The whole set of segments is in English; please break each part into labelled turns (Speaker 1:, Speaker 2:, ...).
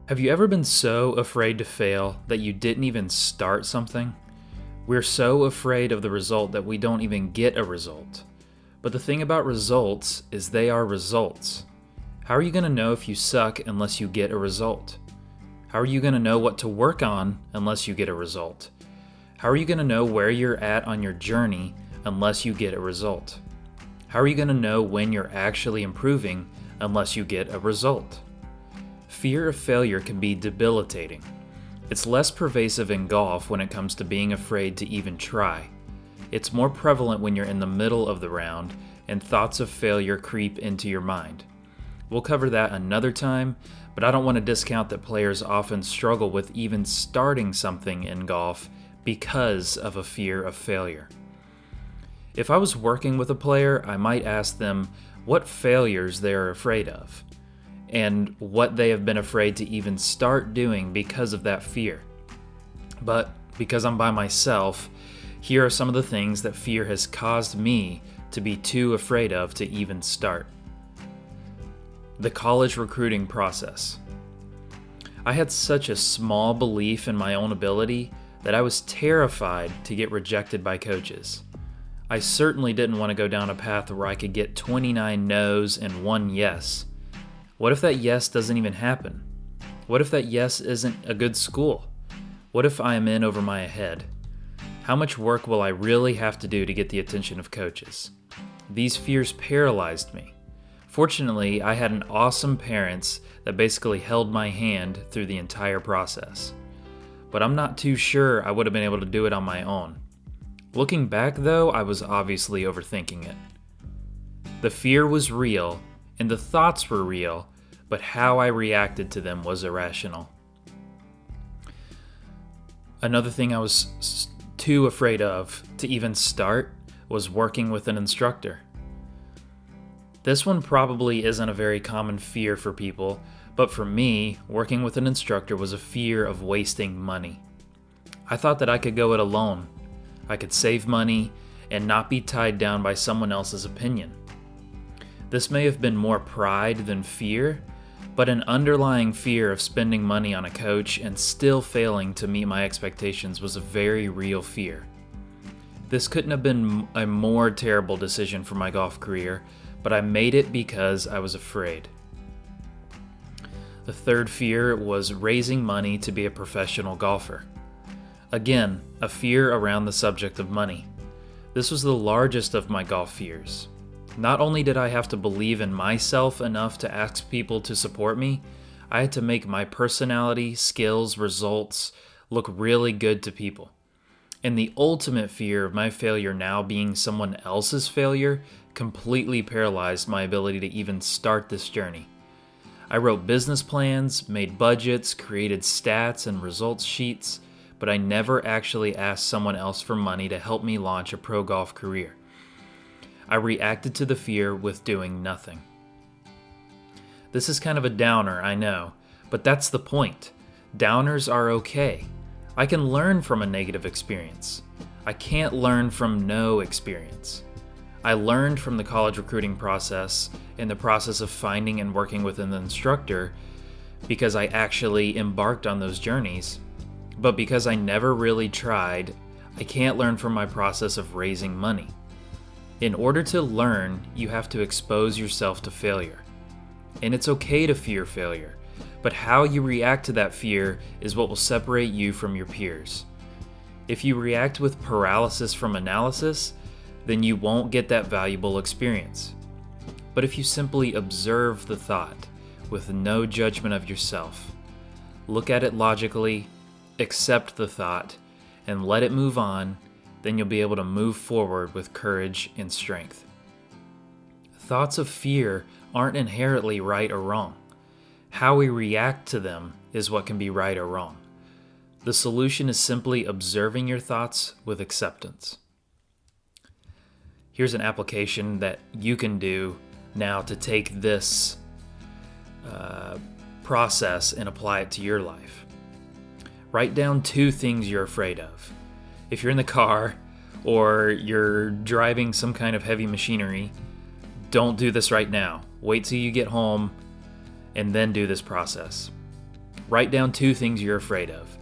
Speaker 1: Have you ever been so afraid to fail that you didn't even start something? We're so afraid of the result that we don't even get a result. But the thing about results is they are results. How are you going to know if you suck unless you get a result? How are you going to know what to work on unless you get a result? How are you going to know where you're at on your journey unless you get a result? How are you going to know when you're actually improving unless you get a result? Fear of failure can be debilitating. It's less pervasive in golf when it comes to being afraid to even try. It's more prevalent when you're in the middle of the round and thoughts of failure creep into your mind. We'll cover that another time, but I don't want to discount that players often struggle with even starting something in golf because of a fear of failure. If I was working with a player, I might ask them what failures they are afraid of, and what they have been afraid to even start doing because of that fear. But because I'm by myself, here are some of the things that fear has caused me to be too afraid of to even start. The college recruiting process. I had such a small belief in my own ability that I was terrified to get rejected by coaches. I certainly didn't want to go down a path where I could get 29 no's and 1 yes. What if that yes doesn't even happen? What if that yes isn't a good school? What if I am in over my head? How much work will I really have to do to get the attention of coaches? These fears paralyzed me. Fortunately, I had an awesome parents that basically held my hand through the entire process. But I'm not too sure I would have been able to do it on my own. Looking back though, I was obviously overthinking it. The fear was real, and the thoughts were real, but how I reacted to them was irrational. Another thing I was too afraid of to even start was working with an instructor. This one probably isn't a very common fear for people, but for me, working with an instructor was a fear of wasting money. I thought that I could go it alone. I could save money and not be tied down by someone else's opinion. This may have been more pride than fear, but an underlying fear of spending money on a coach and still failing to meet my expectations was a very real fear. This couldn't have been a more terrible decision for my golf career, but I made it because I was afraid. The third fear was raising money to be a professional golfer. Again, a fear around the subject of money. This was the largest of my golf fears. Not only did I have to believe in myself enough to ask people to support me, I had to make my personality, skills, results look really good to people. And the ultimate fear of my failure now being someone else's failure completely paralyzed my ability to even start this journey. I wrote business plans, made budgets, created stats and results sheets, but I never actually asked someone else for money to help me launch a pro golf career. I reacted to the fear with doing nothing. This is kind of a downer, I know, but that's the point. Downers are okay. I can learn from a negative experience. I can't learn from no experience. I learned from the college recruiting process and the process of finding and working with an instructor because I actually embarked on those journeys. But because I never really tried, I can't learn from my process of raising money. In order to learn, you have to expose yourself to failure. And it's okay to fear failure, but how you react to that fear is what will separate you from your peers. If you react with paralysis from analysis, then you won't get that valuable experience. But if you simply observe the thought with no judgment of yourself, look at it logically, accept the thought, and let it move on, then you'll be able to move forward with courage and strength. Thoughts of fear aren't inherently right or wrong. How we react to them is what can be right or wrong. The solution is simply observing your thoughts with acceptance. Here's an application that you can do now to take this process and apply it to your life. Write down 2 things you're afraid of. If you're in the car or you're driving some kind of heavy machinery, don't do this right now. Wait till you get home and then do this process. Write down 2 things you're afraid of.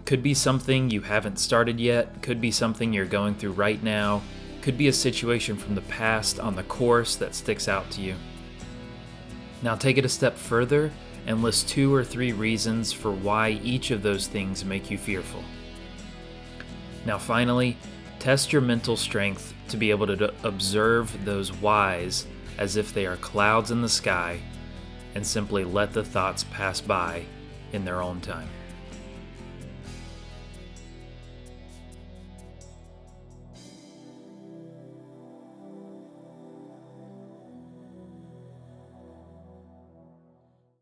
Speaker 1: Could be something you haven't started yet, could be something you're going through right now, could be a situation from the past on the course that sticks out to you. Now take it a step further and list 2 or 3 reasons for why each of those things make you fearful. Now finally, test your mental strength to be able to observe those whys as if they are clouds in the sky and simply let the thoughts pass by in their own time.